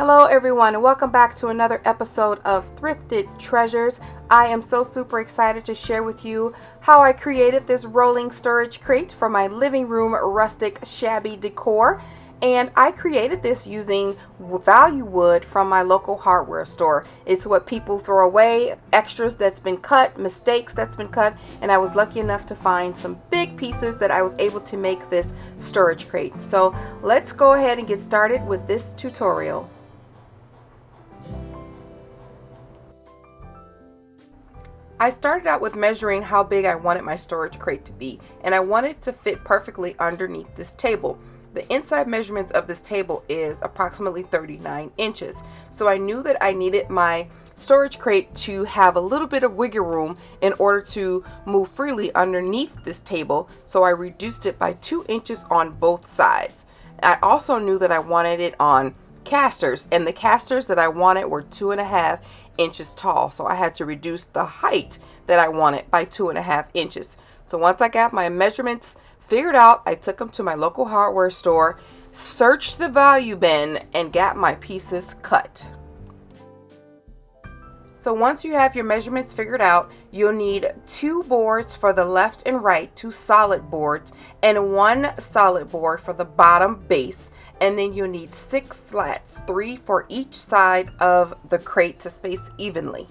Hello everyone, and welcome back to another episode of Thrifted Treasures. I am so super excited to share with you how I created this rolling storage crate for my living room rustic shabby decor. And I created this using value wood from my local hardware store. It's what people throw away, extras that's been cut, mistakes that's been cut, and I was lucky enough to find some big pieces that I was able to make this storage crate. So let's go ahead and get started with this tutorial. I started out with measuring how big I wanted my storage crate to be, and I wanted it to fit perfectly underneath this table. The inside measurements of this table is approximately 39 inches, so I knew that I needed my storage crate to have a little bit of wiggle room in order to move freely underneath this table, so I reduced it by 2 inches on both sides. I also knew that I wanted it on casters, and the casters that I wanted were 2.5 inches tall, so I had to reduce the height that I wanted by 2.5 inches. So once I got my measurements figured out, I took them to my local hardware store, searched the value bin, and got my pieces cut. So once you have your measurements figured out, you'll need 2 boards for the left and right, 2 solid boards, and 1 solid board for the bottom base. And then you'll need 6 slats, 3 for each side of the crate to space evenly.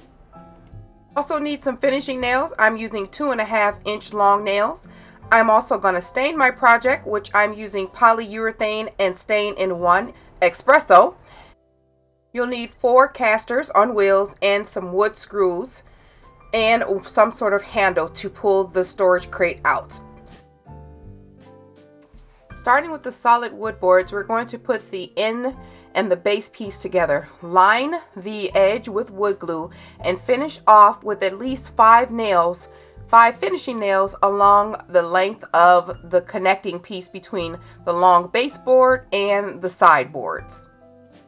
Also need some finishing nails. I'm using 2.5-inch long nails. I'm also going to stain my project, which I'm using polyurethane and stain in 1 espresso. You'll need 4 casters on wheels and some wood screws and some sort of handle to pull the storage crate out. Starting with the solid wood boards, we're going to put the end and the base piece together. Line the edge with wood glue and finish off with at least 5 finishing nails along the length of the connecting piece between the long baseboard and the side boards.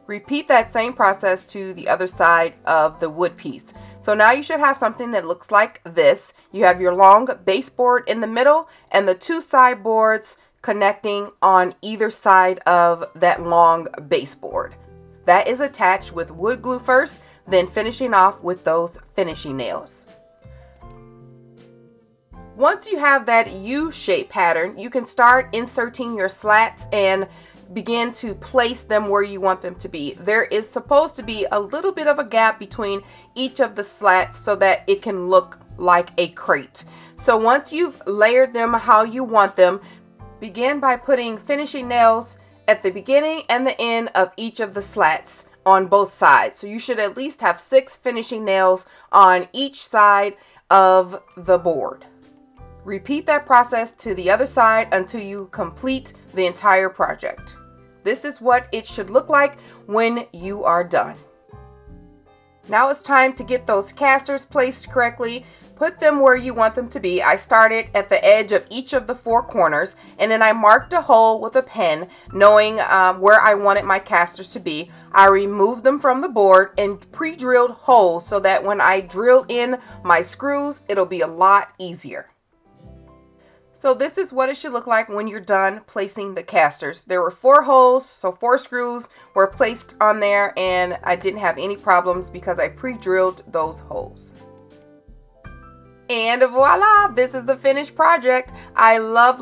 Repeat that same process to the other side of the wood piece. So now you should have something that looks like this. You have your long baseboard in the middle and the 2 side boards connecting on either side of that long baseboard. That is attached with wood glue first, then finishing off with those finishing nails. Once you have that U-shape pattern, you can start inserting your slats and begin to place them where you want them to be. There is supposed to be a little bit of a gap between each of the slats so that it can look like a crate. So once you've layered them how you want them, begin by putting finishing nails at the beginning and the end of each of the slats on both sides. So you should at least have 6 finishing nails on each side of the board. Repeat that process to the other side until you complete the entire project. This is what it should look like when you are done. Now it's time to get those casters placed correctly. Put them where you want them to be. I started at the edge of each of the 4 corners, and then I marked a hole with a pen, knowing where I wanted my casters to be. I removed them from the board and pre-drilled holes so that when I drill in my screws, it'll be a lot easier. So this is what it should look like when you're done placing the casters. There were 4 holes, so 4 screws were placed on there, and I didn't have any problems because I pre-drilled those holes. And voila, this is the finished project. I love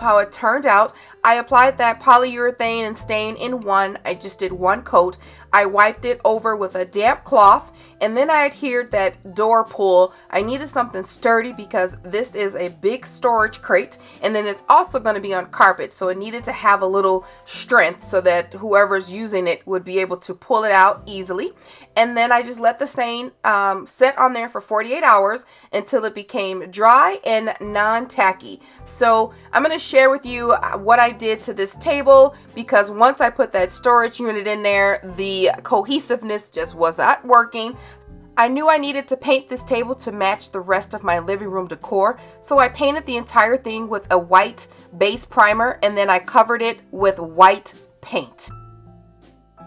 how it turned out. I applied that polyurethane and stain in 1. I just did 1 coat. I wiped it over with a damp cloth, and then I adhered that door pull. I needed something sturdy because this is a big storage crate, and then it's also going to be on carpet, so it needed to have a little strength so that whoever's using it would be able to pull it out easily. And then I just let the stain sit on there for 48 hours until it became dry and non-tacky. So I'm going to share with you what I did to this table, because once I put that storage unit in there, the cohesiveness just was not working. I knew I needed to paint this table to match the rest of my living room decor, so I painted the entire thing with a white base primer, and then I covered it with white paint.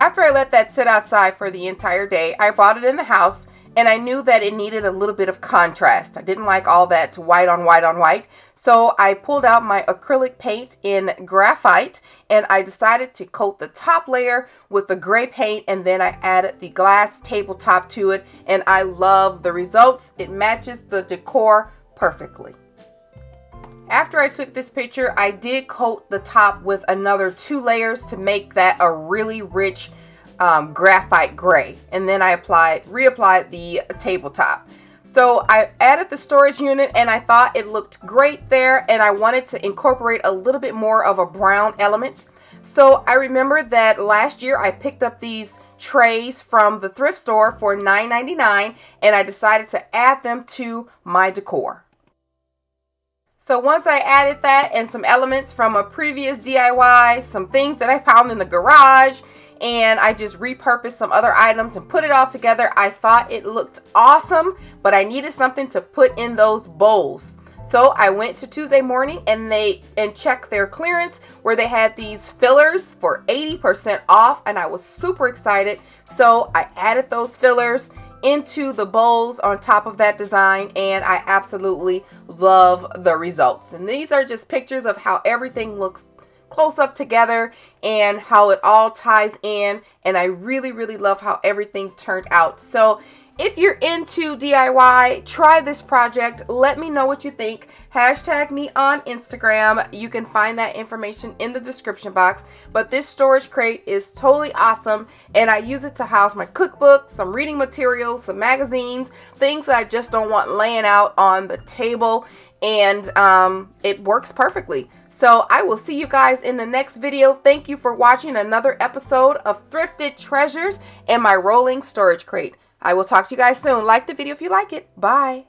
After I let that sit outside for the entire day, I brought it in the house and I knew that it needed a little bit of contrast. I didn't like all that white on white on white. So I pulled out my acrylic paint in graphite, and I decided to coat the top layer with the gray paint, and then I added the glass tabletop to it, and I love the results. It matches the decor perfectly. After I took this picture, I did coat the top with another 2 layers to make that a really rich graphite gray, and then I reapplied the tabletop. So I added the storage unit, and I thought it looked great there, and I wanted to incorporate a little bit more of a brown element. So I remember that last year I picked up these trays from the thrift store for $9.99, and I decided to add them to my decor. So once I added that and some elements from a previous DIY, some things that I found in the garage, and I just repurposed some other items and put it all together, I thought it looked awesome, but I needed something to put in those bowls. So I went to Tuesday Morning and checked their clearance where they had these fillers for 80% off, and I was super excited. So I added those fillers into the bowls on top of that design, and I absolutely love the results. And these are just pictures of how everything looks close up together and how it all ties in, and I really love how everything turned out. So if you're into DIY, try this project. Let me know what you think. Hashtag me on Instagram. You can find that information in the description box. But this storage crate is totally awesome, and I use it to house my cookbook, some reading materials, some magazines, things that I just don't want laying out on the table, and it works perfectly. So I will see you guys in the next video. Thank you for watching another episode of Thrifted Treasures and my rolling storage crate. I will talk to you guys soon. Like the video if you like it. Bye.